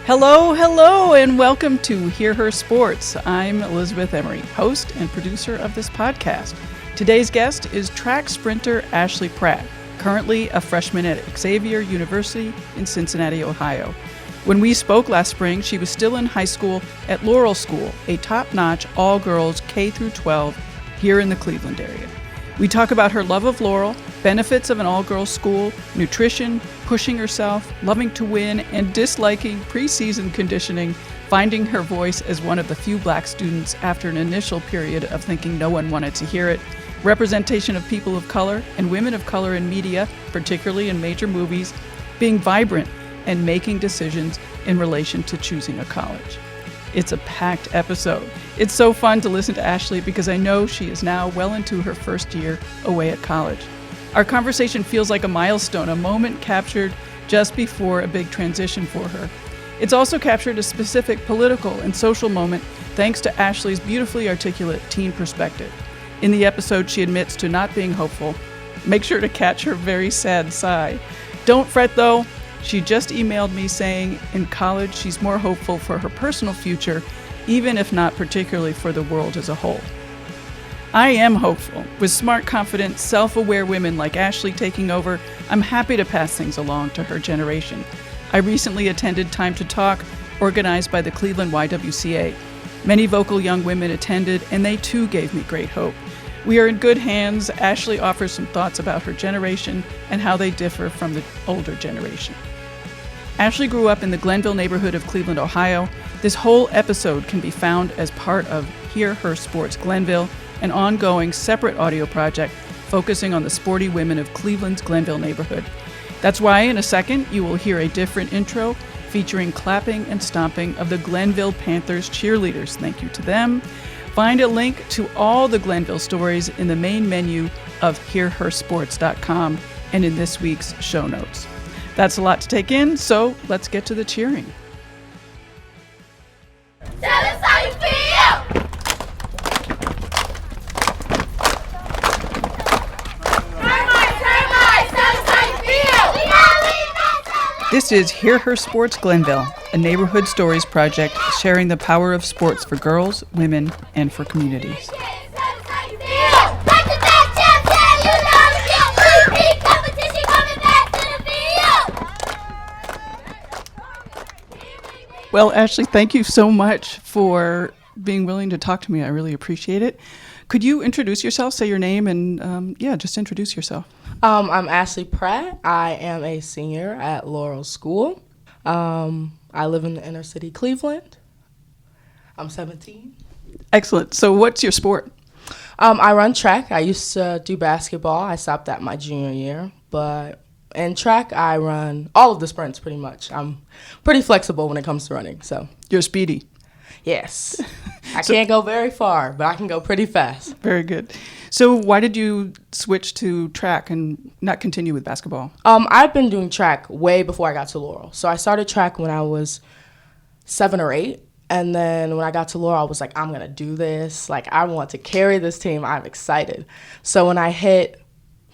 Hello, hello, and welcome to Hear Her Sports. I'm Elizabeth Emery, host and producer of this podcast. Today's guest is track sprinter Ashli Pratt, currently a freshman at Xavier University in Cincinnati, Ohio. When we spoke last spring, she was still in high school at Laurel School, a top-notch all-girls K-12 here in the Cleveland area. We talk about her love of Laurel, benefits of an all-girls school, nutrition, pushing herself, loving to win, and disliking preseason conditioning, finding her voice as one of the few black students after an initial period of thinking no one wanted to hear it, representation of people of color and women of color in media, particularly in major movies, being vibrant, and making decisions in relation to choosing a college. It's a packed episode. It's so fun to listen to Ashli because I know she is now well into her first year away at college. Our conversation feels like a milestone, a moment captured just before a big transition for her. It's also captured a specific political and social moment thanks to Ashli's beautifully articulate teen perspective. In the episode, she admits to not being hopeful. Make sure to catch her very sad sigh. Don't fret though. She just emailed me saying in college she's more hopeful for her personal future, even if not particularly for the world as a whole. I am hopeful. With smart, confident, self-aware women like Ashli taking over, I'm happy to pass things along to her generation. I recently attended Time to Talk, organized by the Cleveland YWCA. Many vocal young women attended, and they too gave me great hope. We are in good hands. Ashli offers some thoughts about her generation and how they differ from the older generation. Ashli grew up in the Glenville neighborhood of Cleveland, Ohio. This whole episode can be found as part of Hear Her Sports Glenville, an ongoing separate audio project focusing on the sporty women of Cleveland's Glenville neighborhood. That's why in a second you will hear a different intro featuring clapping and stomping of the Glenville Panthers cheerleaders. Thank you to them. Find a link to all the Glenville stories in the main menu of hearhersports.com and in this week's show notes. That's a lot to take in, so let's get to the cheering. Tell us how you feel! This is Hear Her Sports Glenville, a neighborhood stories project sharing the power of sports for girls, women, and for communities. Well, Ashli, thank you so much for being willing to talk to me. I really appreciate it. Could you introduce yourself, say your name, and just introduce yourself. I'm Ashli Pratt. I am a senior at Laurel School. I live in the inner city Cleveland. I'm 17. Excellent. So what's your sport? I run track. I used to do basketball. I stopped that my junior year. But in track, I run all of the sprints pretty much. I'm pretty flexible when it comes to running. So You're speedy. Yes. I can't go very far, but I can go pretty fast. Very good. So why did you switch to track and not continue with basketball? I've been doing track way before I got to Laurel. So I started track when I was 7 or 8. And then when I got to Laurel, I was like, I'm going to do this. Like, I want to carry this team. I'm excited. So when I hit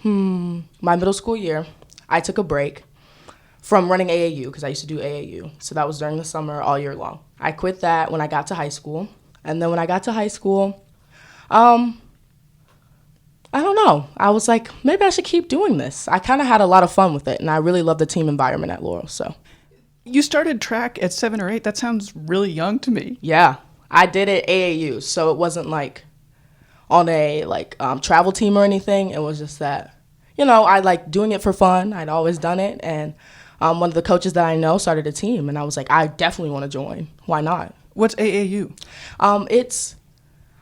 my middle school year, I took a break from running AAU because I used to do AAU. So that was during the summer all year long. I quit that when I got to high school. And then when I got to high school, I don't know. I was like, maybe I should keep doing this. I kind of had a lot of fun with it, and I really love the team environment at Laurel. So, you started track at 7 or 8. That sounds really young to me. Yeah, I did it AAU, so it wasn't like on a travel team or anything. It was just that, I like doing it for fun. I'd always done it, and one of the coaches that I know started a team, and I was like, I definitely want to join. Why not? What's AAU?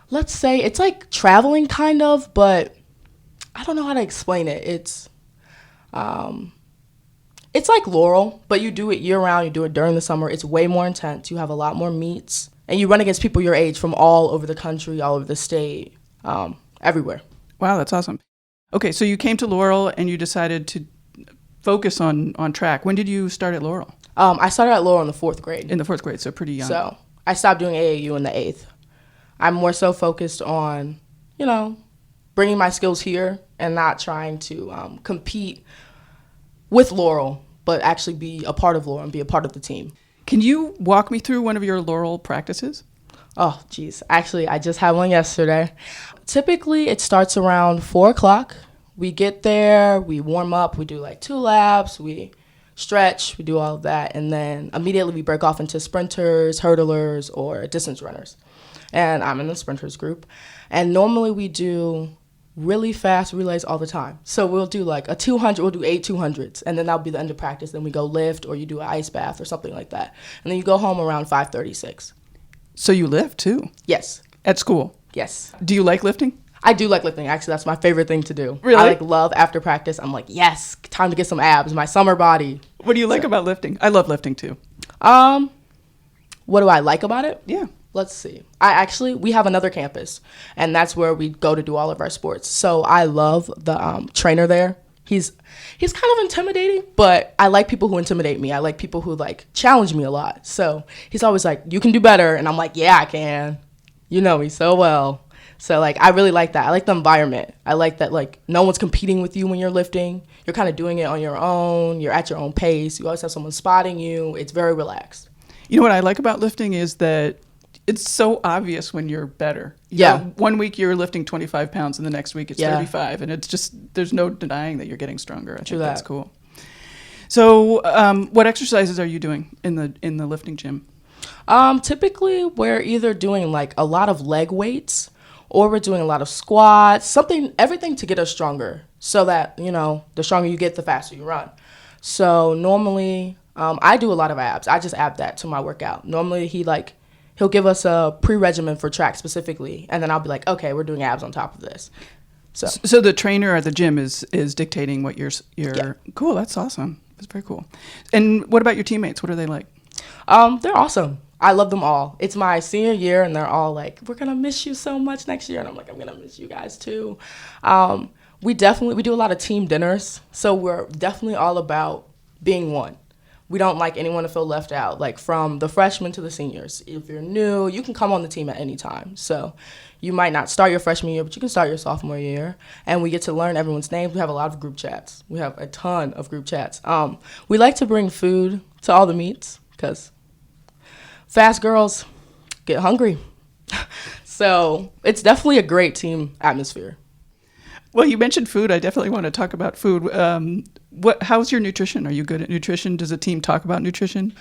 Let's say it's like traveling kind of, but I don't know how to explain it. It's like Laurel, but you do it year round. You do it during the summer. It's way more intense. You have a lot more meets, and you run against people your age from all over the country, all over the state, everywhere. Wow, that's awesome. Okay, so you came to Laurel and you decided to focus on track. When did you start at Laurel? I started at Laurel in the 4th grade. In the 4th grade, so pretty young. So I stopped doing AAU in the 8th. I'm more so focused on, bringing my skills here and not trying to compete with Laurel, but actually be a part of Laurel and be a part of the team. Can you walk me through one of your Laurel practices? Oh, geez. Actually, I just had one yesterday. Typically, it starts around 4 o'clock. We get there, we warm up, we do like 2 laps, we stretch, we do all of that, and then immediately we break off into sprinters, hurdlers, or distance runners. And I'm in the sprinters group. And normally we do really fast relays all the time. So we'll do like a 200, we'll do 8 200s, and then that'll be the end of practice. Then we go lift, or you do an ice bath or something like that. And then you go home around 5:36. So you lift too? Yes. At school? Yes. Do you like lifting? I do like lifting. Actually, that's my favorite thing to do. Really? I love after practice. I'm like, yes, time to get some abs, my summer body. What do you like about lifting? I love lifting too. What do I like about it? Yeah. Let's see. We have another campus, and that's where we go to do all of our sports. So I love the trainer there. He's kind of intimidating, but I like people who intimidate me. I like people who like challenge me a lot. So he's always like, you can do better. And I'm like, yeah, I can. You know me so well. So like, I really like that. I like the environment. I like that like no one's competing with you when you're lifting. You're kind of doing it on your own. You're at your own pace. You always have someone spotting you. It's very relaxed. You know what I like about lifting is that it's so obvious when you're better. You know, one week you're lifting 25 pounds and the next week it's 35. And it's just, there's no denying that you're getting stronger. I think that's cool. So what exercises are you doing in the lifting gym? Typically we're either doing like a lot of leg weights, or we're doing a lot of squats, everything to get us stronger, so that, you know, the stronger you get, the faster you run. So normally I do a lot of abs. I just add that to my workout. Normally he'll give us a pre-regimen for track specifically, and then I'll be like, okay, we're doing abs on top of this. So the trainer at the gym is dictating what you're Cool, that's awesome. That's very cool. And what about your teammates? What are they like? They're awesome. I love them all. It's my senior year, and they're all like, we're going to miss you so much next year. And I'm like, I'm going to miss you guys too. We do a lot of team dinners, so we're definitely all about being one. We don't like anyone to feel left out, like from the freshmen to the seniors. If you're new, you can come on the team at any time. So you might not start your freshman year, but you can start your sophomore year. And we get to learn everyone's names. We have a lot of group chats. We have a ton of group chats. We like to bring food to all the meets because fast girls get hungry. So it's definitely a great team atmosphere. Well, you mentioned food. I definitely want to talk about food. How's your nutrition? Are you good at nutrition? Does the team talk about nutrition?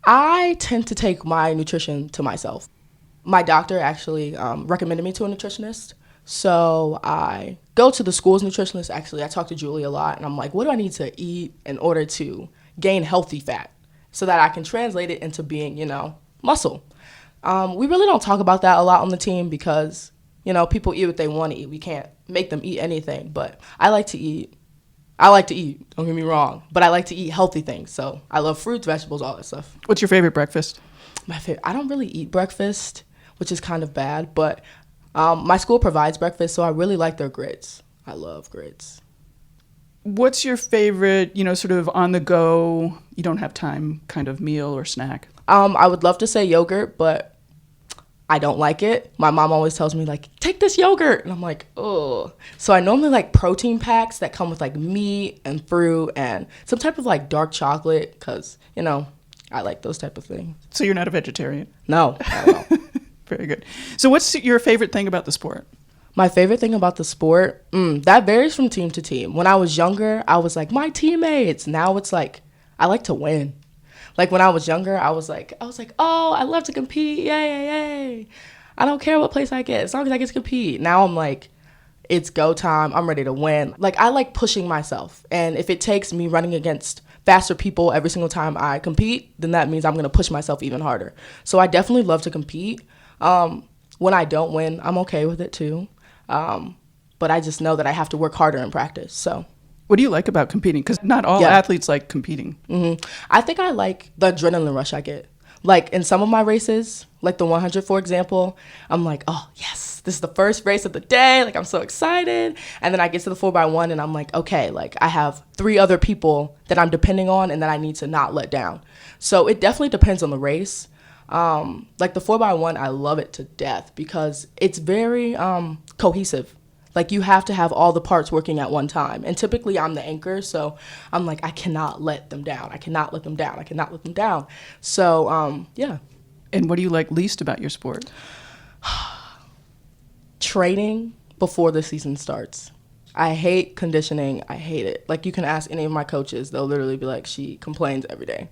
I tend to take my nutrition to myself. My doctor actually recommended me to a nutritionist. So I go to the school's nutritionist. Actually, I talk to Julie a lot, and I'm like, what do I need to eat in order to gain healthy fat so that I can translate it into being, you know, muscle? We really don't talk about that a lot on the team because, you know, people eat what they want to eat. We can't make them eat anything, but I like to eat, don't get me wrong, but I like to eat healthy things. So I love fruits, vegetables, all that stuff. What's your favorite breakfast? I don't really eat breakfast, which is kind of bad, but my school provides breakfast, so I really like their grits. I love grits. What's your favorite, you know, sort of on the go, you don't have time kind of meal or snack? I would love to say yogurt, but I don't like it. My mom always tells me, like, take this yogurt. And I'm like, oh. So I normally like protein packs that come with, like, meat and fruit and some type of, like, dark chocolate because, you know, I like those type of things. So you're not a vegetarian? No. Very good. So what's your favorite thing about the sport? My favorite thing about the sport? That varies from team to team. When I was younger, I was like, my teammates. Now it's like, I like to win. Like when I was younger, I was like, oh, I love to compete. Yay. I don't care what place I get as long as I get to compete. Now I'm like, it's go time. I'm ready to win. Like I like pushing myself. And if it takes me running against faster people every single time I compete, then that means I'm going to push myself even harder. So I definitely love to compete. When I don't win, I'm okay with it too. But I just know that I have to work harder in practice. So. What do you like about competing? Because not all athletes like competing. Mm-hmm. I think I like the adrenaline rush I get. Like in some of my races, like the 100, for example, I'm like, oh, yes, this is the first race of the day. Like I'm so excited. And then I get to the 4x1 and I'm like, okay, like I have 3 other people that I'm depending on and that I need to not let down. So it definitely depends on the race. Like the 4x1, I love it to death because it's very cohesive. Like, you have to have all the parts working at one time. And typically I'm the anchor, so I'm like, I cannot let them down. I cannot let them down. I cannot let them down. So, yeah. And what do you like least about your sport? Training before the season starts. I hate conditioning. I hate it. Like, you can ask any of my coaches. They'll literally be like, she complains every day.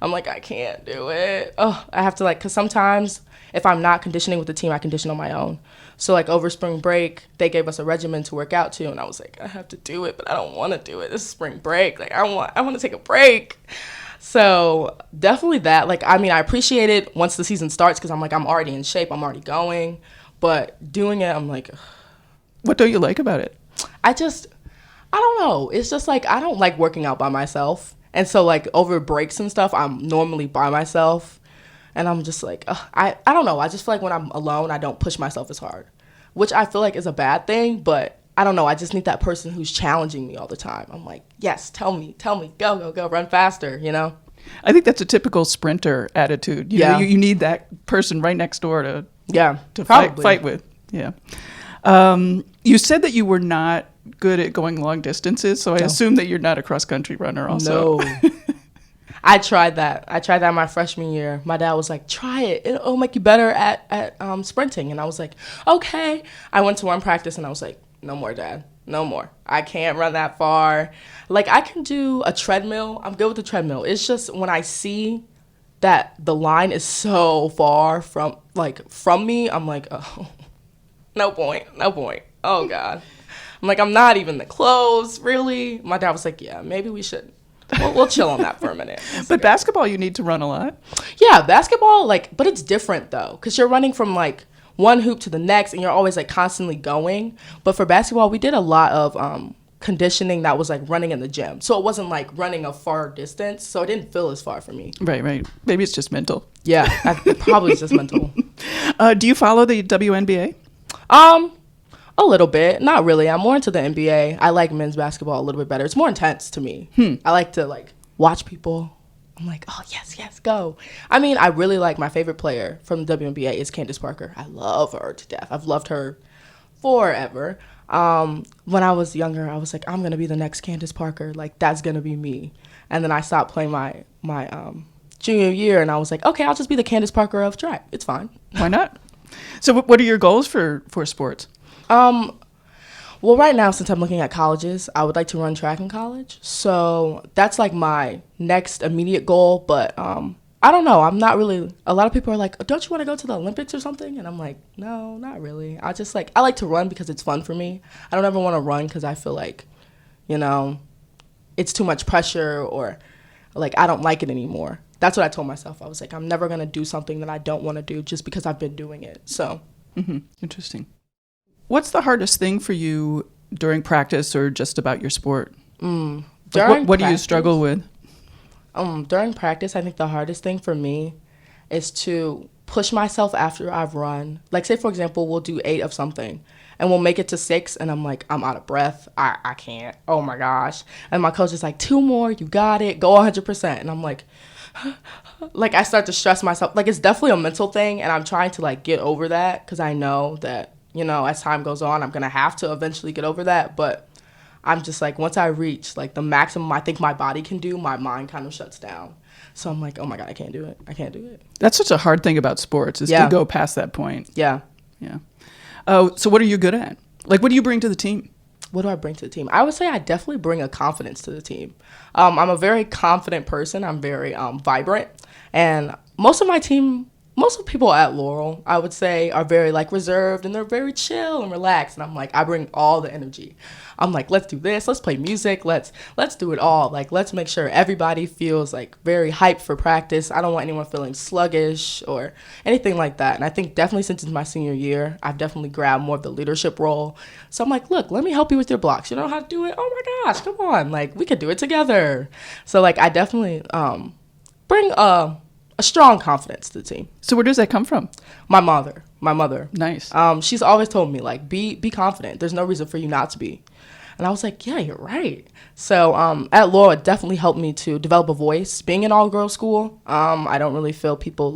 I'm like, I can't do it. Oh, I have to, like, because sometimes if I'm not conditioning with the team, I condition on my own. So, like, over spring break, they gave us a regimen to work out to, and I was like, I have to do it, but I don't want to do it. This is spring break. Like, I want to take a break. So, definitely that. Like, I mean, I appreciate it once the season starts because I'm like, I'm already in shape. I'm already going. But doing it, I'm like, ugh. What don't you like about it? I don't know. It's just, like, I don't like working out by myself. And so, like, over breaks and stuff, I'm normally by myself. And I'm just like, I don't know. I just feel like when I'm alone, I don't push myself as hard, which I feel like is a bad thing. But I don't know. I just need that person who's challenging me all the time. I'm like, yes, tell me, go, run faster, you know? I think that's a typical sprinter attitude. You know, you need that person right next door to fight with. Yeah. You said that you were not good at going long distances, so I assume that you're not a cross-country runner also. No. I tried that my freshman year. My dad was like, try it. It'll make you better at sprinting. And I was like, okay. I went to one practice and I was like, no more, Dad. No more. I can't run that far. Like, I can do a treadmill. I'm good with the treadmill. It's just when I see that the line is so far from me, I'm like, oh, no point. Oh, God. I'm like, I'm not even close, really. My dad was like, yeah, maybe we should. We'll chill on that for a minute. But basketball, you need to run a lot. Yeah, basketball, but it's different, though, because you're running from, one hoop to the next, and you're always, constantly going. But for basketball, we did a lot of conditioning that was, running in the gym. So it wasn't, running a far distance, so it didn't feel as far for me. Right. Maybe it's just mental. Yeah, it probably is just mental. Do you follow the WNBA? A little bit. Not really. I'm more into the NBA. I like men's basketball a little bit better. It's more intense to me. I like to, watch people. I'm like, oh, yes, go. I mean, I really like my favorite player from the WNBA is Candace Parker. I love her to death. I've loved her forever. When I was younger, I was like, I'm going to be the next Candace Parker. That's going to be me. And then I stopped playing my junior year, and I was like, okay, I'll just be the Candace Parker of track. It's fine. Why not? So what are your goals for sports? Well, right now, since I'm looking at colleges, I would like to run track in college. So that's my next immediate goal. But I don't know. I'm not really. A lot of people are like, don't you want to go to the Olympics or something? And I'm like, no, not really. I just I like to run because it's fun for me. I don't ever want to run because I feel like, it's too much pressure or I don't like it anymore. That's what I told myself. I was like, I'm never going to do something that I don't want to do just because I've been doing it. So. Mm-hmm. Interesting. What's the hardest thing for you during practice or just about your sport? What do you struggle with? During practice, I think the hardest thing for me is to push myself after I've run. Say, for example, we'll do 8 of something, and we'll make it to 6, and I'm like, I'm out of breath. I can't. Oh, my gosh. And my coach is like, 2 more. You got it. Go 100%. And I'm like, I start to stress myself. It's definitely a mental thing, and I'm trying to, get over that because I know that, as time goes on, I'm going to have to eventually get over that. But I'm just once I reach the maximum I think my body can do, my mind kind of shuts down. So I'm like, oh my God, I can't do it. That's such a hard thing about sports is to go past that point. Yeah. Oh, so what are you good at? What do you bring to the team? What do I bring to the team? I would say I definitely bring a confidence to the team. I'm a very confident person. I'm very vibrant. And most of people at Laurel, I would say, are very reserved, and they're very chill and relaxed. And I'm I bring all the energy. I'm let's do this. Let's play music. Let's do it all. Let's make sure everybody feels very hyped for practice. I don't want anyone feeling sluggish or anything like that. And I think definitely since it's my senior year, I've definitely grabbed more of the leadership role. So I'm look, let me help you with your blocks. You know how to do it? Oh my gosh, come on. We could do it together. So I definitely bring a strong confidence to the team. So where does that come from? My mother. Nice. She's always told me be confident. There's no reason for you not to be. And I was like, yeah, you're right. So at Laurel, it definitely helped me to develop a voice. Being an all-girls school, I don't really feel people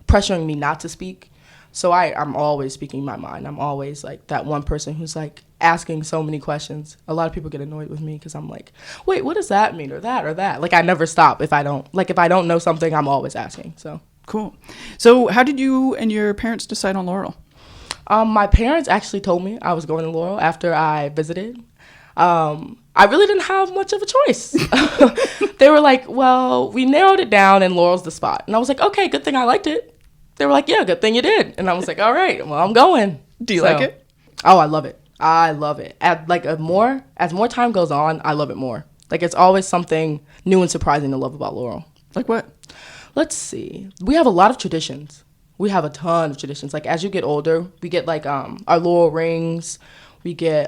pressuring me not to speak. So I'm always speaking my mind. I'm always that one person who's asking so many questions. A lot of people get annoyed with me because I'm like, wait, what does that mean, or that, or that? Like, I never stop if I don't know something, I'm always asking. So Cool. So how did you and your parents decide on Laurel? my parents actually told me I was going to Laurel after I visited. I really didn't have much of a choice. They were like, well, we narrowed it down and Laurel's the spot. And I was like, okay, good thing I liked it. They were like, yeah, good thing you did. And I was like, all right, well, I'm going. Do you like it? Oh, I love it. I love it. As more time goes on, I love it more. Like, it's always something new and surprising to love about Laurel. Like what? Let's see. We have a lot of traditions. We have a ton of traditions. Like, as you get older, we get like our Laurel rings. We do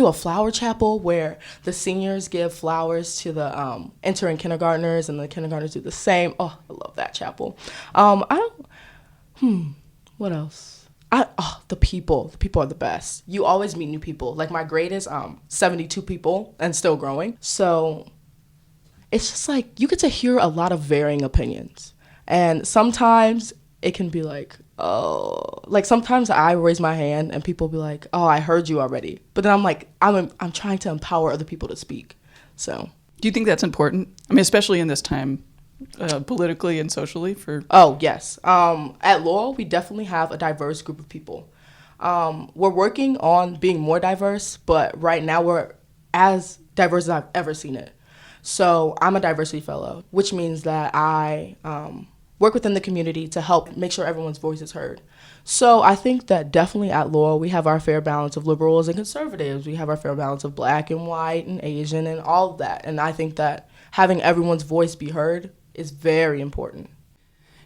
a flower chapel where the seniors give flowers to the entering kindergartners, and the kindergartners do the same. Oh, I love that chapel. What else? The people. The people are the best. You always meet new people. Like, my grade is 72 people and still growing. So it's just like you get to hear a lot of varying opinions. And sometimes it can be like, oh, like sometimes I raise my hand and people be like, oh, I heard you already. But then I'm like, I'm trying to empower other people to speak. So Do you think that's important? I mean, especially in this time, politically and socially for... Oh, yes. At Laurel, we definitely have a diverse group of people. We're working on being more diverse, but right now we're as diverse as I've ever seen it. So I'm a diversity fellow, which means that I work within the community to help make sure everyone's voice is heard. So I think that definitely at Laurel, we have our fair balance of liberals and conservatives. We have our fair balance of black and white and Asian and all of that. And I think that having everyone's voice be heard is very important.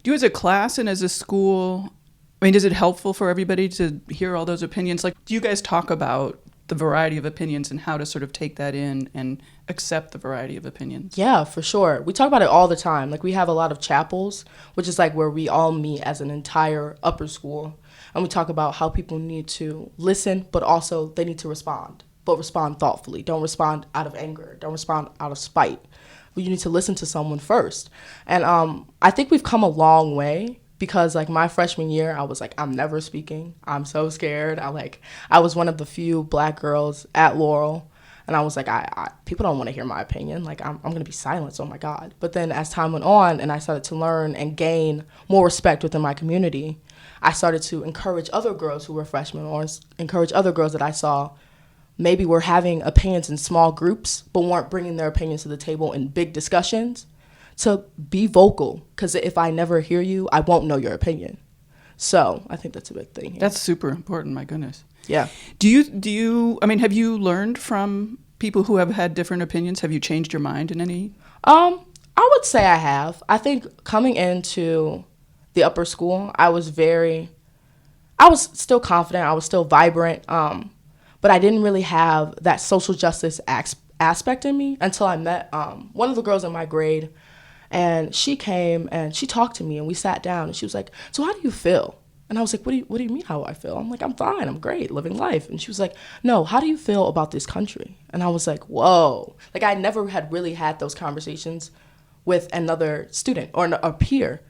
Do you as a class and as a school, I mean, is it helpful for everybody to hear all those opinions? Like, do you guys talk about the variety of opinions and how to sort of take that in and accept the variety of opinions? Yeah, for sure. We talk about it all the time. Like, we have a lot of chapels, which is like where we all meet as an entire upper school. And we talk about how people need to listen, but also they need to respond, but respond thoughtfully. Don't respond out of anger. Don't respond out of spite. You need to listen to someone first. And I think we've come a long way. Because, like, my freshman year, I was like, I'm never speaking. I'm so scared. I was one of the few black girls at Laurel. And I was like, people don't want to hear my opinion. Like, I'm going to be silenced. Oh, my God. But then as time went on and I started to learn and gain more respect within my community, I started to encourage other girls who were freshmen, or encourage other girls that I saw maybe were having opinions in small groups but weren't bringing their opinions to the table in big discussions, to be vocal, because if I never hear you, I won't know your opinion. So I think that's a big thing here. That's super important, my goodness. Yeah. Do you, I mean, have you learned from people who have had different opinions? Have you changed your mind in any? I would say I have. I think coming into the upper school, I was still confident, I was still vibrant, but I didn't really have that social justice aspect in me until I met one of the girls in my grade. And she came and she talked to me and we sat down and she was like, so how do you feel? And I was like, what do you mean how I feel? I'm like, I'm fine, I'm great, living life. And she was like, no, how do you feel about this country? And I was like, whoa. Like, I never had really had those conversations with another student or a peer.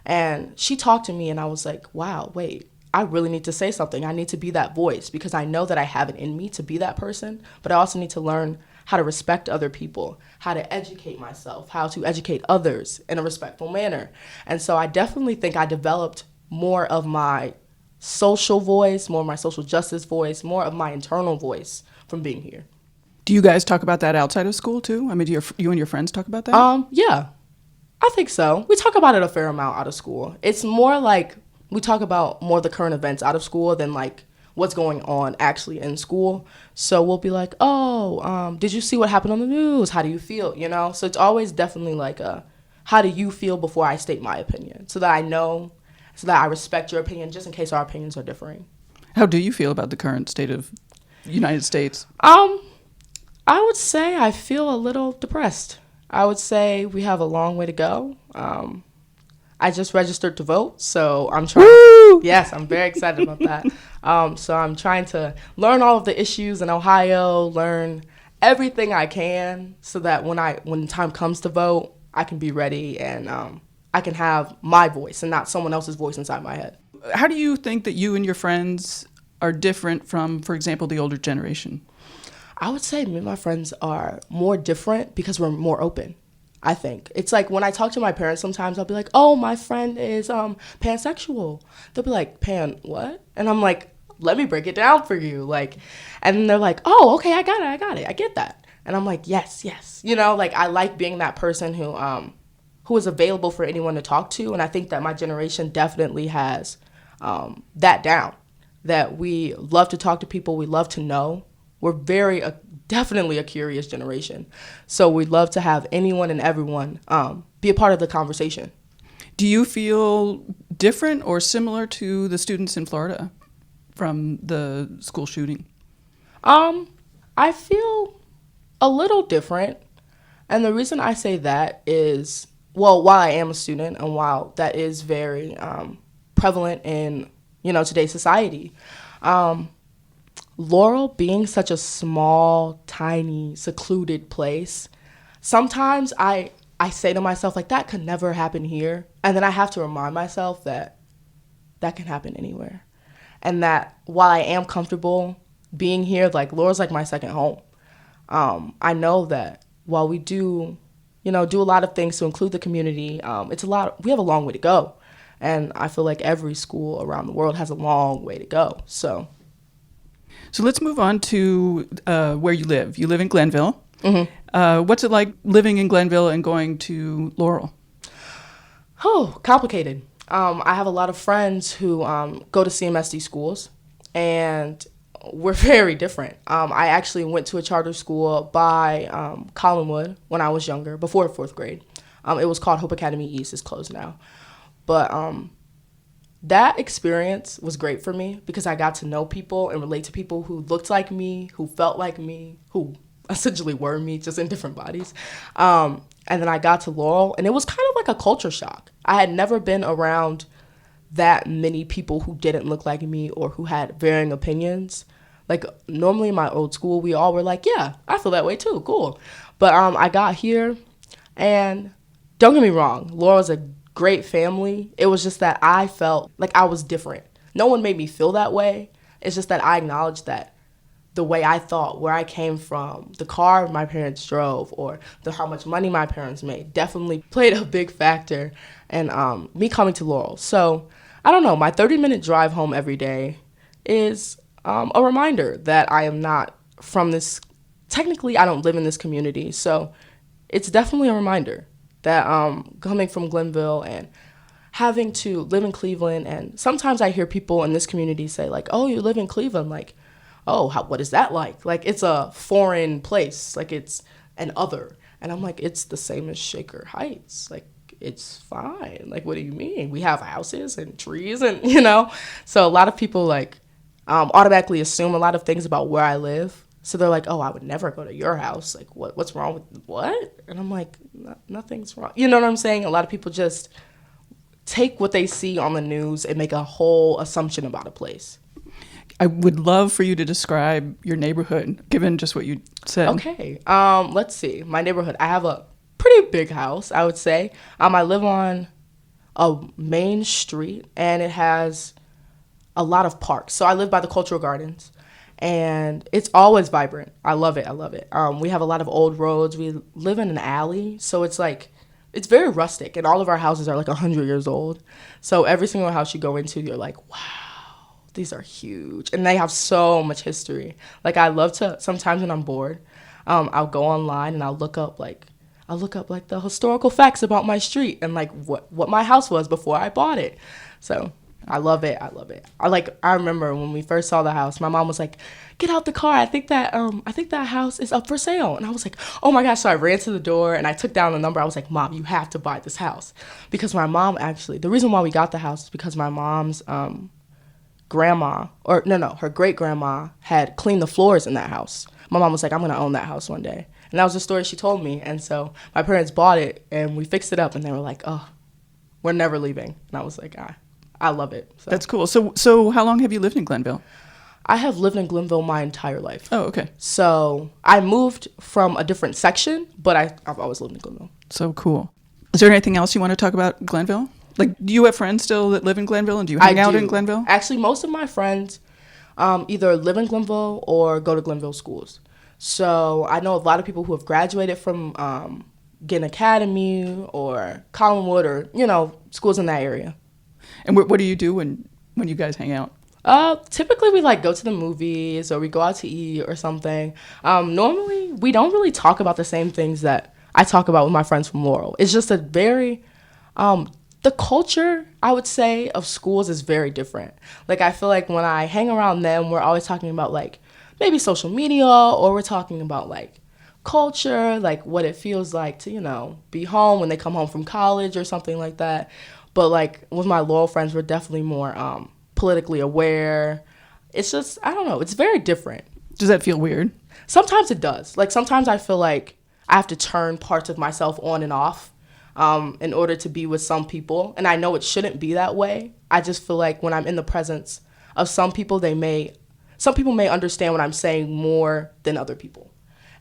And she talked to me and I was like, wow, wait, I really need to say something. I need to be that voice, because I know that I have it in me to be that person, but I also need to learn how to respect other people, how to educate myself, how to educate others in a respectful manner. And so I definitely think I developed more of my social voice, more of my social justice voice, more of my internal voice from being here. Do you guys talk about that outside of school too? I mean, do you and your friends talk about that? Yeah, I think so. We talk about it a fair amount out of school. It's more like we talk about more the current events out of school than like what's going on actually in school. So we'll be like, oh, did you see what happened on the news? How do you feel? You know? So it's always definitely like how do you feel before I state my opinion, so that I know, so that I respect your opinion, just in case our opinions are differing. How do you feel about the current state of the United States? I would say I feel a little depressed. I would say we have a long way to go. I just registered to vote, so I'm trying. Woo! Yes, I'm very excited about that. So I'm trying to learn all of the issues in Ohio, learn everything I can, so that when time comes to vote, I can be ready and I can have my voice and not someone else's voice inside my head. How do you think that you and your friends are different from, for example, the older generation? I would say me and my friends are more different because we're more open. I think it's like when I talk to my parents, sometimes I'll be like, "Oh, my friend is pansexual." They'll be like, "Pan what?" And I'm like, "Let me break it down for you." Like, and then they're like, "Oh, okay, I got it, I get that." And I'm like, "Yes, yes." You know, like I like being that person who is available for anyone to talk to, and I think that my generation definitely has that down. That we love to talk to people, we love to know. We're definitely a curious generation. So we'd love to have anyone and everyone be a part of the conversation. Do you feel different or similar to the students in Florida from the school shooting? I feel a little different. And the reason I say that is, well, while I am a student and while that is very prevalent in, today's society, Laurel being such a small, tiny, secluded place, sometimes I say to myself, like, that could never happen here. And then I have to remind myself that can happen anywhere. And that while I am comfortable being here, like, Laurel's like my second home. I know that while we do a lot of things to include the community, we have a long way to go. And I feel like every school around the world has a long way to go. So let's move on to where you live. You live in Glenville. Mm-hmm. What's it like living in Glenville and going to Laurel? Oh, complicated. I have a lot of friends who go to CMSD schools, and we're very different. I actually went to a charter school by Collinwood when I was younger, before 4th grade. It was called Hope Academy East. It's closed now. But that experience was great for me because I got to know people and relate to people who looked like me, who felt like me, who essentially were me, just in different bodies. And then I got to Laurel, and it was kind of like a culture shock. I had never been around that many people who didn't look like me or who had varying opinions. Like, normally in my old school, we all were like, yeah, I feel that way too, cool. But I got here, and don't get me wrong, Laurel's a great family. It was just that I felt like I was different. No one made me feel that way. It's just that I acknowledged that the way I thought, where I came from, the car my parents drove, or how much money my parents made definitely played a big factor in me coming to Laurel. So, I don't know, my 30-minute drive home every day is a reminder that I am not from this, technically I don't live in this community, so it's definitely a reminder that coming from Glenville and having to live in Cleveland, and sometimes I hear people in this community say, like, oh, you live in Cleveland, like, oh, what is that like? Like, it's a foreign place, like, it's an other. And I'm like, it's the same as Shaker Heights, like, it's fine. Like, what do you mean? We have houses and trees and, So a lot of people, like, automatically assume a lot of things about where I live. So they're like, oh, I would never go to your house. Like, what's wrong with what? And I'm like, nothing's wrong. You know what I'm saying? A lot of people just take what they see on the news and make a whole assumption about a place. I would love for you to describe your neighborhood, given just what you said. Okay. Let's see. My neighborhood. I have a pretty big house, I would say. I live on a main street, and it has a lot of parks. So I live by the Cultural Gardens, and it's always vibrant. I love it. We have a lot of old roads. We live in an alley, so it's very rustic, and all of our houses are like 100 years old. So every single house you go into, you're like, wow, these are huge, and they have so much history. Like, I love to, sometimes when I'm bored, I'll go online and I'll look up like the historical facts about my street and like what my house was before I bought it. So I love it. I remember when we first saw the house, my mom was like, get out the car. I think that house is up for sale. And I was like, oh my gosh. So I ran to the door and I took down the number. I was like, Mom, you have to buy this house. Because my mom the reason why we got the house is because my mom's her great grandma had cleaned the floors in that house. My mom was like, I'm going to own that house one day. And that was the story she told me. And so my parents bought it and we fixed it up and they were like, oh, we're never leaving. And I was like, I love it. So. That's cool. So how long have you lived in Glenville? I have lived in Glenville my entire life. Oh, okay. So I moved from a different section, but I've always lived in Glenville. So cool. Is there anything else you want to talk about Glenville? Like, do you have friends still that live in Glenville, and do you hang out in Glenville? Actually, most of my friends Either live in Glenville or go to Glenville schools. So I know a lot of people who have graduated from Ginn Academy or Collinwood or, schools in that area. And what do you do when you guys hang out? Typically we go to the movies or we go out to eat or something. Normally we don't really talk about the same things that I talk about with my friends from Laurel. It's just a very, the culture, I would say, of schools is very different. I feel like when I hang around them, we're always talking about maybe social media, or we're talking about culture, what it feels like to, be home when they come home from college or something like that. But with my Laurel friends, we're definitely more, politically aware. It's just, I don't know, it's very different. Does that feel weird? Sometimes it does. Sometimes I feel like I have to turn parts of myself on and off in order to be with some people. And I know it shouldn't be that way. I just feel like when I'm in the presence of some people, some people may understand what I'm saying more than other people.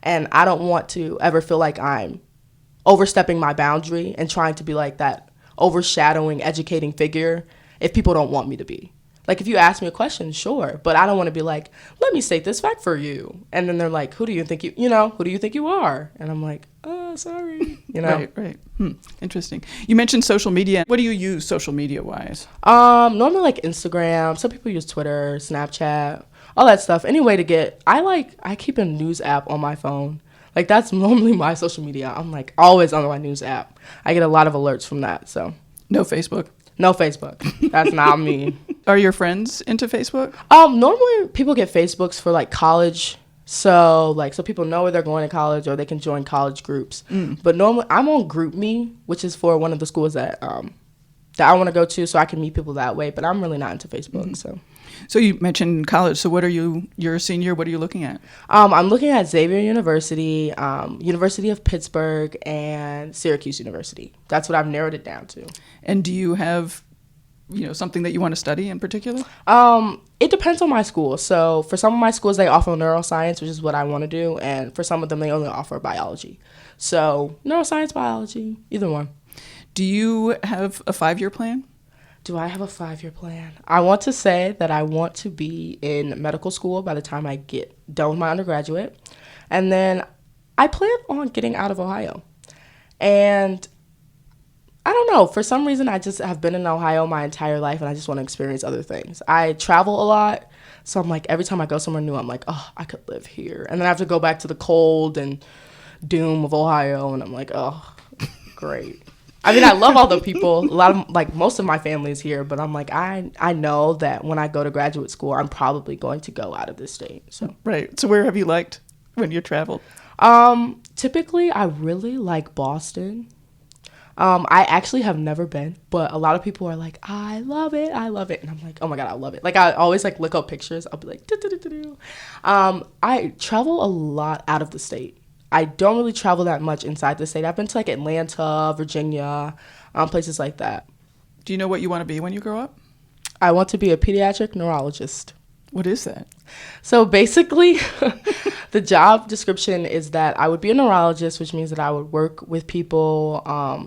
And I don't want to ever feel like I'm overstepping my boundary and trying to be that overshadowing, educating figure if people don't want me to be. If you ask me a question, sure, but I don't want to be let me state this fact for you. And then they're like, who do you think who do you think you are? And I'm like, oh, sorry, Right. Interesting. You mentioned social media. What do you use social media-wise? Normally Instagram. Some people use Twitter, Snapchat, all that stuff. Any way to get, I keep a news app on my phone. That's normally my social media. I'm always on my news app. I get a lot of alerts from that, so. No Facebook? No Facebook. That's not me. Are your friends into Facebook? Normally people get Facebooks for college. So so people know where they're going to college or they can join college groups. But normally I'm on GroupMe, which is for one of the schools that I want to go to, so I can meet people that way. But I'm really not into Facebook. So you mentioned college. So you're a senior. What are you looking at? I'm looking at Xavier University, University of Pittsburgh, and Syracuse University. That's what I've narrowed it down to. And do you have, something that you want to study in particular? It depends on my school. So for some of my schools, they offer neuroscience, which is what I want to do. And for some of them, they only offer biology. So neuroscience, biology, either one. Do you have a 5-year plan? Do I have a 5-year plan? I want to say that I want to be in medical school by the time I get done with my undergraduate. And then I plan on getting out of Ohio. And I don't know. For some reason, I just have been in Ohio my entire life, and I just want to experience other things. I travel a lot, so I'm every time I go somewhere new, I'm oh, I could live here. And then I have to go back to the cold and doom of Ohio, and I'm oh, great. I mean, I love all the people. A lot of most of my family is here, but I'm I know that when I go to graduate school, I'm probably going to go out of this state. So right. So where have you liked when you traveled? Typically, I really like Boston. I actually have never been, but a lot of people are I love it, and I'm oh my god, I love it. I always look up pictures. I'll be do. I travel a lot out of the state. I don't really travel that much inside the state. I've been to Atlanta, Virginia, places like that. Do you know what you want to be when you grow up? I want to be a pediatric neurologist. What is that? So basically, the job description is that I would be a neurologist, which means that I would work with people,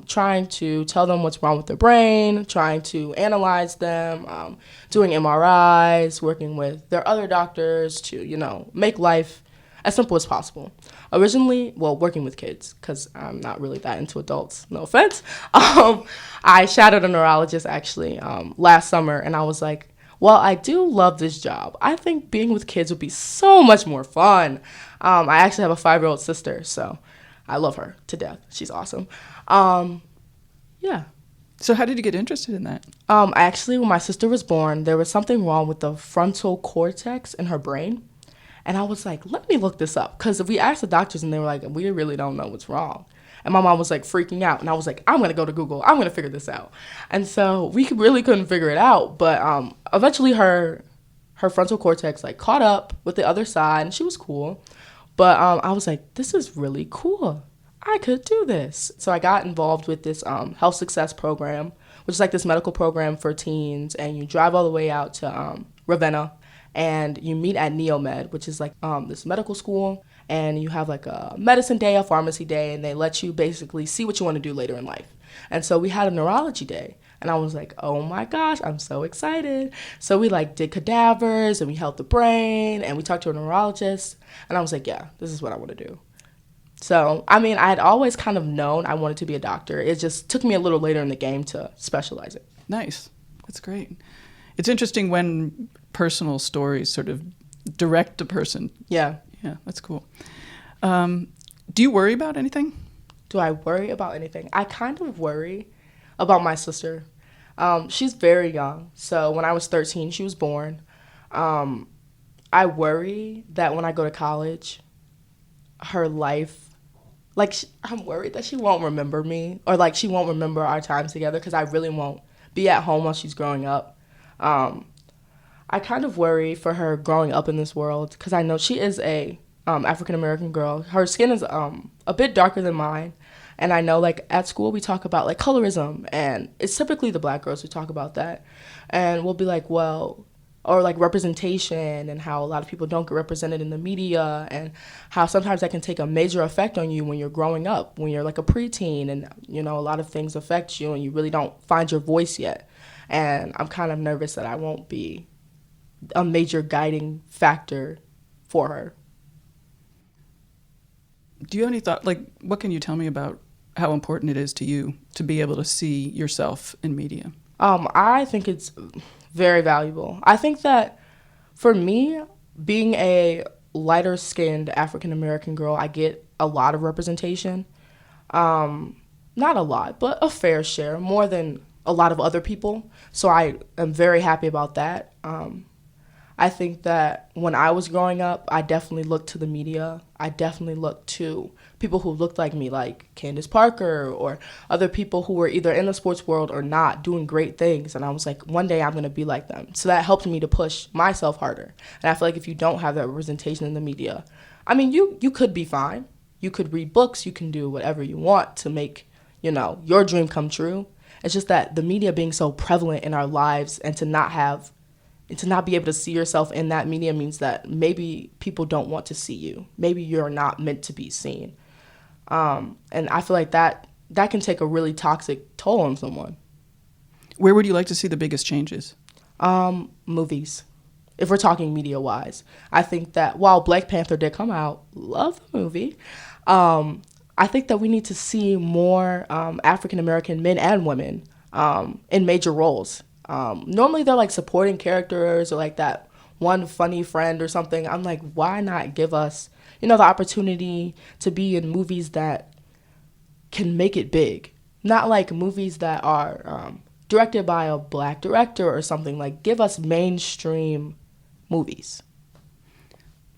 trying to tell them what's wrong with their brain, trying to analyze them, doing MRIs, working with their other doctors to, make life as simple as possible. Originally, working with kids, because I'm not really that into adults, no offense. I shadowed a neurologist actually last summer, and I was well, I do love this job. I think being with kids would be so much more fun. I actually have a 5-year-old sister, so I love her to death. She's awesome. Yeah. So how did you get interested in that? Actually, when my sister was born, there was something wrong with the frontal cortex in her brain. And I was let me look this up. Because we asked the doctors, and they were we really don't know what's wrong. And my mom was freaking out. And I was I'm going to go to Google. I'm going to figure this out. And so we really couldn't figure it out. But eventually her frontal cortex caught up with the other side. And she was cool. But I was this is really cool. I could do this. So I got involved with this health success program, which is this medical program for teens. And you drive all the way out to Ravenna. And you meet at Neomed, which is this medical school, and you have a medicine day, a pharmacy day, and they let you basically see what you want to do later in life. And so we had a neurology day, And I was like, oh my gosh, I'm so excited. So we like did cadavers and we held the brain and we talked to a neurologist. And I was like, yeah, this is what I want to do. So, I mean, I had always kind of known I wanted to be a doctor. It just took me a little later in the game to specialize it. Nice. That's great. It's interesting when personal stories sort of direct a person. Yeah. Yeah, that's cool. Do you worry about anything? Do I worry about anything? I kind of worry about my sister. She's very young. So when I was 13, she was born. I worry that when I go to college, her life, like, I'm worried that she won't remember me, or like she won't remember our time together, because I really won't be at home while she's growing up. I kind of worry for her growing up in this world, because I know she is a African-American girl. Her skin is a bit darker than mine. And I know, like, at school we talk about, like, colorism. And it's typically the black girls who talk about that. And we'll be like, well, or, like, representation and how a lot of people don't get represented in the media and how sometimes that can take a major effect on you when you're growing up, when you're, like, a preteen and, you know, a lot of things affect you and you really don't find your voice yet. And I'm kind of nervous that I won't be a major guiding factor for her. Do you have any thought, like, what can you tell me about how important it is to you to be able to see yourself in media? I think it's very valuable. I think that for me, being a lighter-skinned African-American girl, I get a lot of representation. Not a lot, but a fair share, more than a lot of other people. So I am very happy about that. I think that when I was growing up, I definitely looked to the media. I definitely looked to people who looked like me, like Candace Parker or other people who were either in the sports world or not, doing great things. And I was like, one day I'm going to be like them. So that helped me to push myself harder. And I feel like if you don't have that representation in the media, I mean, you could be fine. You could read books. You can do whatever you want to make, you know, your dream come true. It's just that the media being so prevalent in our lives and to not be able to see yourself in that media means that maybe people don't want to see you. Maybe you're not meant to be seen. And I feel like that can take a really toxic toll on someone. Where would you like to see the biggest changes? Movies. If we're talking media-wise. I think that while Black Panther did come out, love the movie, I think that we need to see more African-American men and women in major roles. Normally they're like supporting characters or like that one funny friend or something. I'm like, why not give us, you know, the opportunity to be in movies that can make it big? Not like movies that are directed by a black director or something. Like, give us mainstream movies.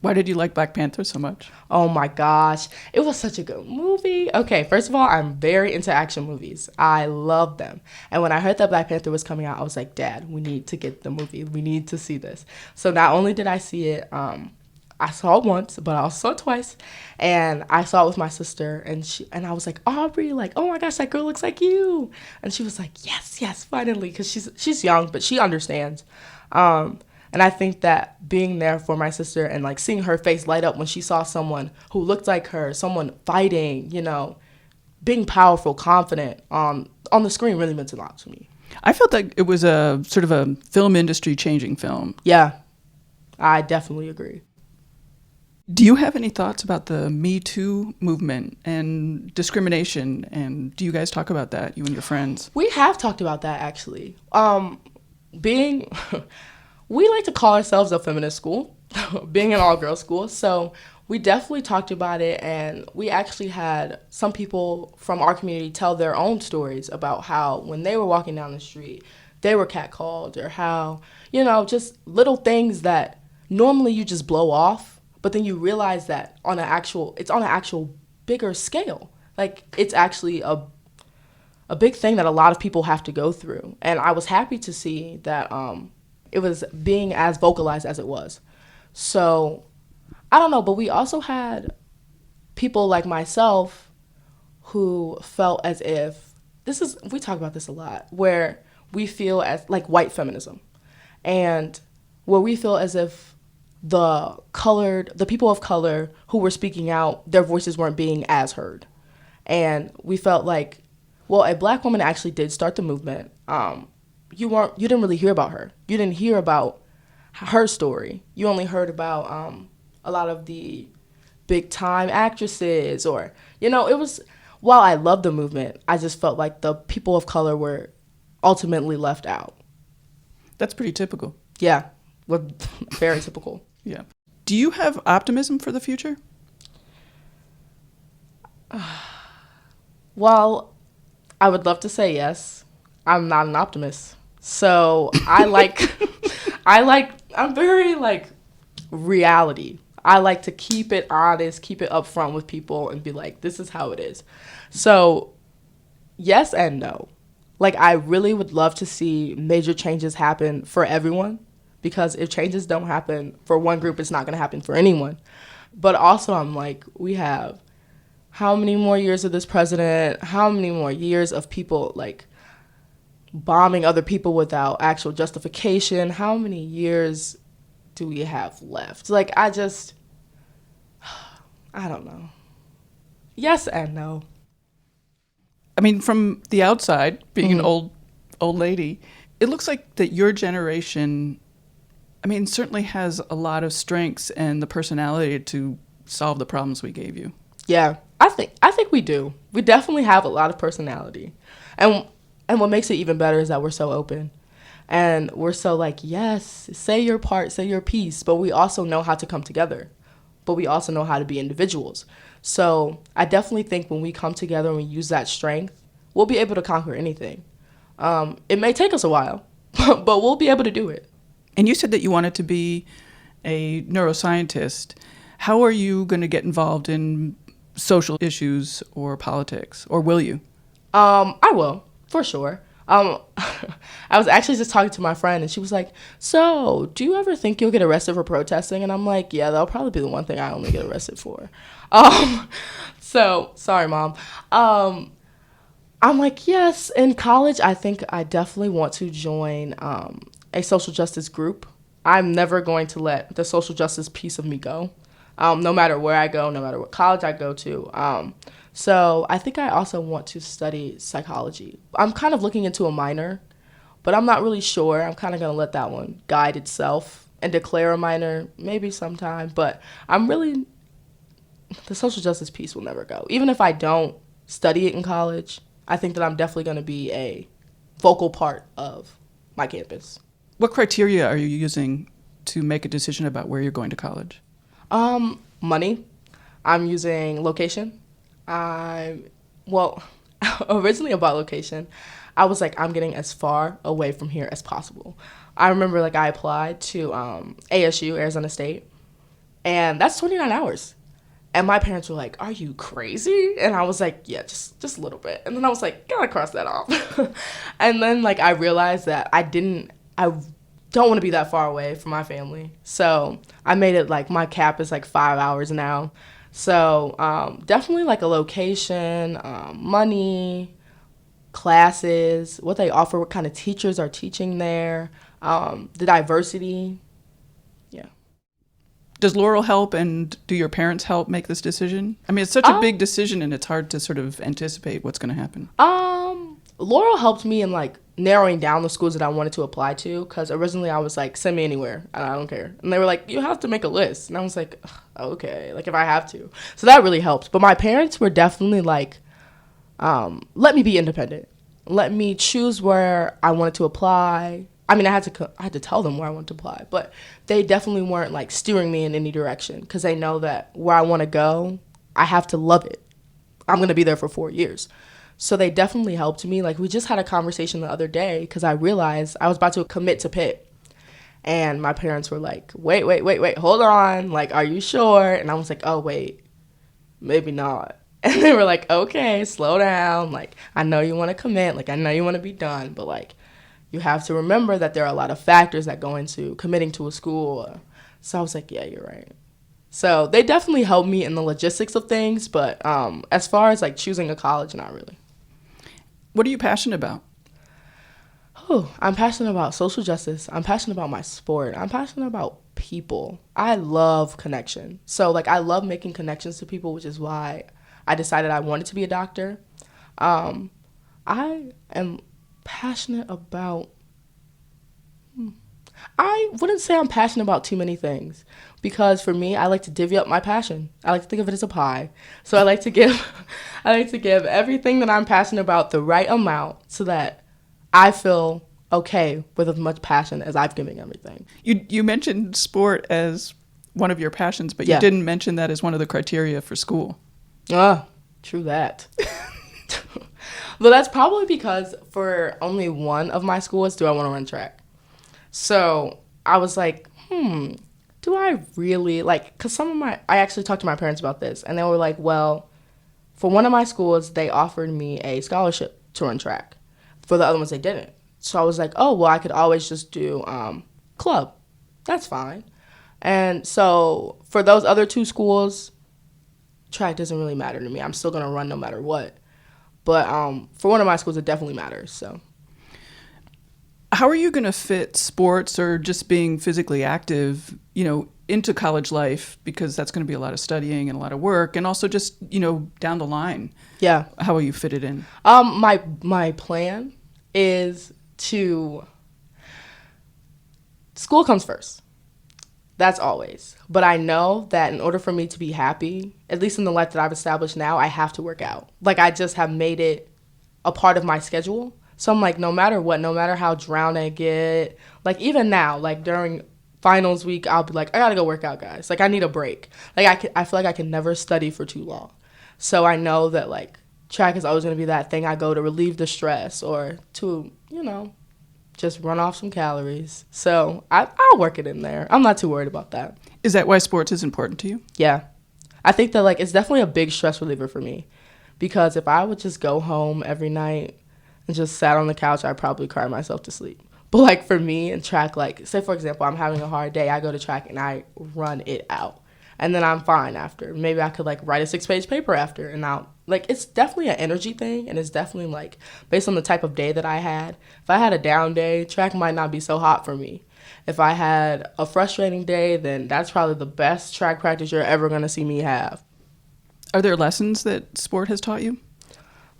Why did you like Black Panther so much? Oh my gosh, it was such a good movie. Okay, first of all, I'm very into action movies. I love them. And when I heard that Black Panther was coming out, I was like, Dad, we need to get the movie. We need to see this. So not only did I see it, I saw it once, but I also saw it twice. And I saw it with my sister, and I was like, Aubrey, like, oh my gosh, that girl looks like you. And she was like, yes, finally, because she's young, but she understands. And I think that being there for my sister and like seeing her face light up when she saw someone who looked like her, someone fighting, you know, being powerful, confident on the screen really meant a lot to me. I felt like it was a sort of a film industry changing film. Yeah, I definitely agree. Do you have any thoughts about the Me Too movement and discrimination? And do you guys talk about that, you and your friends? We have talked about that, actually. We like to call ourselves a feminist school, being an all-girls school. So we definitely talked about it, and we actually had some people from our community tell their own stories about how when they were walking down the street, they were catcalled, or how, you know, just little things that normally you just blow off, but then you realize that it's on an actual bigger scale. Like, it's actually a big thing that a lot of people have to go through. And I was happy to see that it was being as vocalized as it was. So, I don't know, but we also had people like myself who felt as if, we talk about this a lot, where we feel as, like, white feminism. And where we feel as if the people of color who were speaking out, their voices weren't being as heard. And we felt like Well, a black woman actually did start the movement. You didn't really hear about her. You didn't hear about her story. You only heard about a lot of the big time actresses, or it was. While I loved the movement, I just felt like the people of color were ultimately left out. That's pretty typical. Yeah, very typical. Yeah. Do you have optimism for the future? Well, I would love to say yes. I'm not an optimist. So I'm very reality. I like to keep it honest, keep it upfront with people and be like, this is how it is. So yes and no. I really would love to see major changes happen for everyone, because if changes don't happen for one group, it's not going to happen for anyone. But also I'm like, we have how many more years of this president, how many more years of people bombing other people without actual justification? How many years do we have left? I don't know. Yes and no. I mean, from the outside, being an old lady, it looks like that your generation, certainly has a lot of strengths and the personality to solve the problems we gave you. Yeah, I think we do. We definitely have a lot of personality. And what makes it even better is that we're so open. And we're so yes, say your part, say your piece, but we also know how to come together. But we also know how to be individuals. So I definitely think when we come together and we use that strength, we'll be able to conquer anything. It may take us a while, but we'll be able to do it. And you said that you wanted to be a neuroscientist. How are you going to get involved in social issues or politics, or will you? I will, for sure. I was actually just talking to my friend, and she was like, so do you ever think you'll get arrested for protesting? And I'm like, yeah, that'll probably be the one thing I only get arrested for. So sorry, Mom. I'm like, yes, in college, I think I definitely want to join a social justice group. I'm never going to let the social justice piece of me go, no matter where I go, no matter what college I go to. So I think I also want to study psychology. I'm kind of looking into a minor, but I'm not really sure. I'm kind of going to let that one guide itself and declare a minor maybe sometime. But the social justice piece will never go. Even if I don't study it in college, I think that I'm definitely going to be a vocal part of my campus. What criteria are you using to make a decision about where you're going to college? Money. I'm using location. Originally about location, I was like, I'm getting as far away from here as possible. I remember I applied to ASU, Arizona State, and that's 29 hours. And my parents were like, are you crazy? And I was like, yeah, just a little bit. And then I was like, gotta cross that off. And then I realized that I don't want to be that far away from my family. So I made it my cap is 5 hours now. So definitely a location, money, classes, what they offer, what kind of teachers are teaching there, the diversity. Yeah. Does Laurel help, and do your parents help make this decision? It's such a big decision, and it's hard to sort of anticipate what's going to happen. Laurel helped me in narrowing down the schools that I wanted to apply to, because originally I was send me anywhere, and I don't care. And they were like, you have to make a list. And I was like, okay, if I have to. So that really helped. But my parents were definitely let me be independent. Let me choose where I wanted to apply. I had to tell them where I wanted to apply, but they definitely weren't steering me in any direction, because they know that where I want to go, I have to love it. I'm going to be there for 4 years. So they definitely helped me. We just had a conversation the other day, because I realized I was about to commit to Pitt. And my parents were like, wait, hold on. Are you sure? And I was like, oh, wait, maybe not. And they were like, okay, slow down. I know you want to commit. I know you want to be done. But, you have to remember that there are a lot of factors that go into committing to a school. So I was like, yeah, you're right. So they definitely helped me in the logistics of things. But as far as, choosing a college, not really. What are you passionate about? Oh, I'm passionate about social justice. I'm passionate about my sport. I'm passionate about people. I love connection. So, I love making connections to people, which is why I decided I wanted to be a doctor. I am passionate about... I wouldn't say I'm passionate about too many things, because for me, I like to divvy up my passion. I like to think of it as a pie. So I like to give everything that I'm passionate about the right amount so that I feel okay with as much passion as I've given everything. You mentioned sport as one of your passions, but Yeah. you didn't mention that as one of the criteria for school. True that. But that's probably because for only one of my schools do I want to run track. So I was like, do I really, like, because I actually talked to my parents about this, and they were like, well, for one of my schools, they offered me a scholarship to run track. For the other ones, they didn't. So I was like, oh, well, I could always just do club. That's fine. And so for those other two schools, track doesn't really matter to me. I'm still going to run no matter what. But for one of my schools, it definitely matters, so. How are you going to fit sports or just being physically active, into college life? Because that's going to be a lot of studying and a lot of work, and also just, down the line. Yeah. How will you fit it in? My plan is to... School comes first. That's always. But I know that in order for me to be happy, at least in the life that I've established now, I have to work out. Like, I just have made it a part of my schedule. So I'm like, no matter what, no matter how drowned I get, like even now, like during finals week, I'll be like, I gotta go work out, guys. Like, I need a break. Like, I feel like I can never study for too long. So I know that, like, track is always gonna be that thing I go to relieve the stress or to, just run off some calories. So I'll work it in there. I'm not too worried about that. Is that why sports is important to you? Yeah. I think that, like, it's definitely a big stress reliever for me, because if I would just go home every night and just sat on the couch, I'd probably cry myself to sleep. But, like, for me in track, like, say, for example, I'm having a hard day. I go to track and I run it out. And then I'm fine after. Maybe I could, like, write a 6-page paper after. And it's definitely an energy thing. And it's definitely, like, based on the type of day that I had. If I had a down day, track might not be so hot for me. If I had a frustrating day, then that's probably the best track practice you're ever going to see me have. Are there lessons that sport has taught you?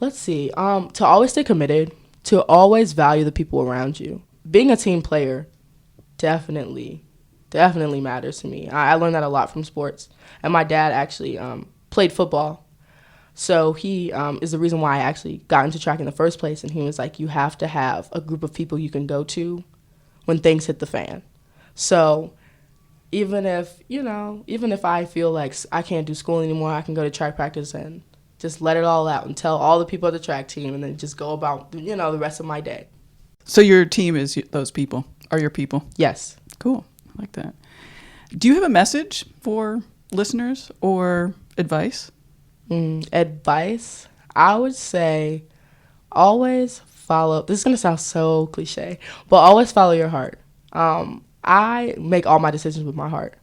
Let's see. To always stay committed, to always value the people around you. Being a team player definitely matters to me. I learned that a lot from sports. And my dad actually played football. So he is the reason why I actually got into track in the first place. And he was like, you have to have a group of people you can go to when things hit the fan. So even if I feel like I can't do school anymore, I can go to track practice and just let it all out and tell all the people at the track team, and then just go about, the rest of my day. So your team is those people, are your people? Yes. Cool. I like that. Do you have a message for listeners or advice? Advice? I would say always follow. This is going to sound so cliche, but always follow your heart. I make all my decisions with my heart,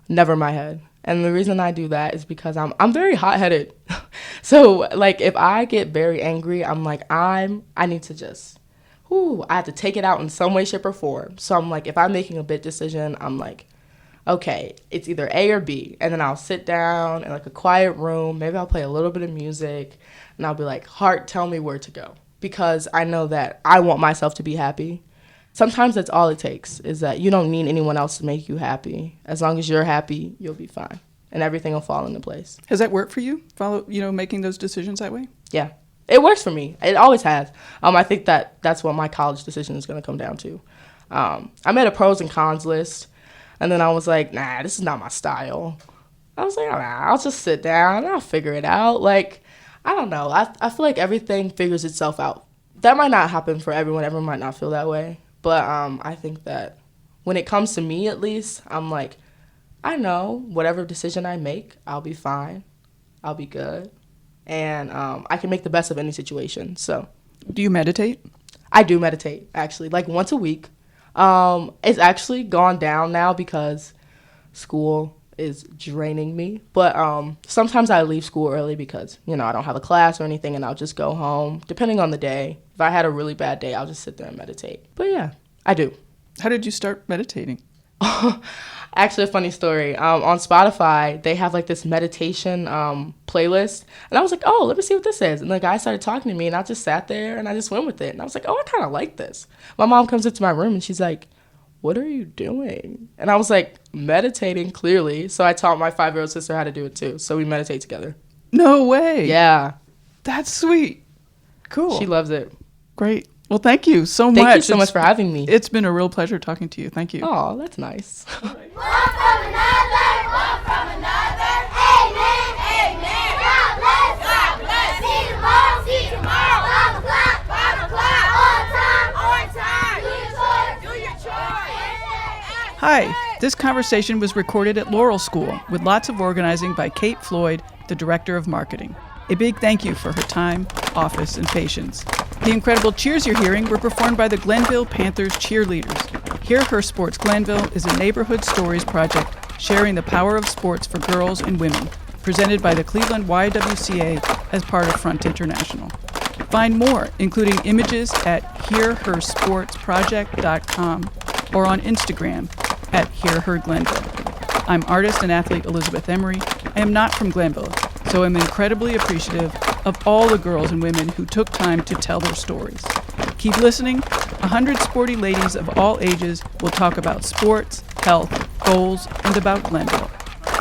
never my head. And the reason I do that is because I'm very hot-headed. So, like, if I get very angry, I'm like, I need to just, I have to take it out in some way, shape, or form. So I'm like, if I'm making a big decision, I'm like, okay, it's either A or B. And then I'll sit down in, like, a quiet room. Maybe I'll play a little bit of music. And I'll be like, heart, tell me where to go. Because I know that I want myself to be happy. Sometimes that's all it takes, is that you don't need anyone else to make you happy. As long as you're happy, you'll be fine. And everything will fall into place. Has that worked for you, making those decisions that way? Yeah. It works for me. It always has. I think that's what my college decision is going to come down to. I made a pros and cons list, and then I was like, nah, this is not my style. I was like, nah, I'll just sit down and I'll figure it out. Like, I don't know. I feel like everything figures itself out. That might not happen for everyone. Everyone might not feel that way. But I think that when it comes to me, at least, I'm like, I know whatever decision I make, I'll be fine. I'll be good. And I can make the best of any situation. So, do you meditate? I do meditate, actually, like once a week. It's actually gone down now because school is draining me. But sometimes I leave school early because, I don't have a class or anything, and I'll just go home, depending on the day. If I had a really bad day, I'll just sit there and meditate. But yeah, I do. How did you start meditating? Actually, a funny story. On Spotify, they have like this meditation playlist. And I was like, oh, let me see what this is. And the guy started talking to me, and I just sat there and I just went with it. And I was like, oh, I kind of like this. My mom comes into my room and she's like, what are you doing? And I was like, meditating, clearly. So I taught my 5-year-old sister how to do it too. So we meditate together. No way. Yeah. That's sweet. Cool. She loves it. Great. Well, thank you so much. Thank you so much for having me. It's been a real pleasure talking to you. Thank you. Oh, that's nice. One from another, one from another. Amen, amen. God bless, God bless. See you tomorrow, see you tomorrow. 5 o'clock, 5 o'clock. On time. Do your chores, do your chores. Hi. This conversation was recorded at Laurel School with lots of organizing by Kate Floyd, the Director of Marketing. A big thank you for her time, office, and patience. The incredible cheers you're hearing were performed by the Glenville Panthers cheerleaders. Hear Her Sports Glenville is a neighborhood stories project sharing the power of sports for girls and women, presented by the Cleveland YWCA as part of Front International. Find more, including images at hearhersportsproject.com or on Instagram at hearherglenville. I'm artist and athlete Elizabeth Emery. I am not from Glenville, so I'm incredibly appreciative of all the girls and women who took time to tell their stories. Keep listening. 100 sporty ladies of all ages will talk about sports, health, goals, and about Glenville.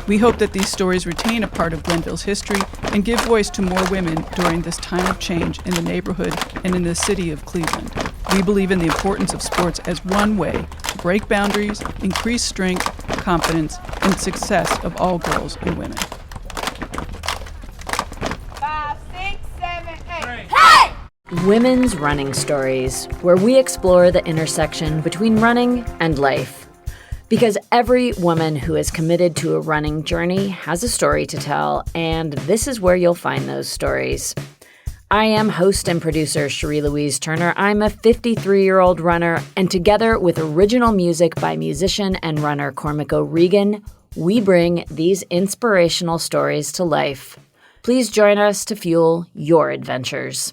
We hope that these stories retain a part of Glenville's history and give voice to more women during this time of change in the neighborhood and in the city of Cleveland. We believe in the importance of sports as one way to break boundaries, increase strength, confidence, and success of all girls and women. 5, 6, 7, 8. Hey! Women's Running Stories, where we explore the intersection between running and life. Because every woman who is committed to a running journey has a story to tell, and this is where you'll find those stories. I am host and producer Cherie Louise Turner. I'm a 53-year-old runner, and together with original music by musician and runner Cormac O'Regan, we bring these inspirational stories to life. Please join us to fuel your adventures.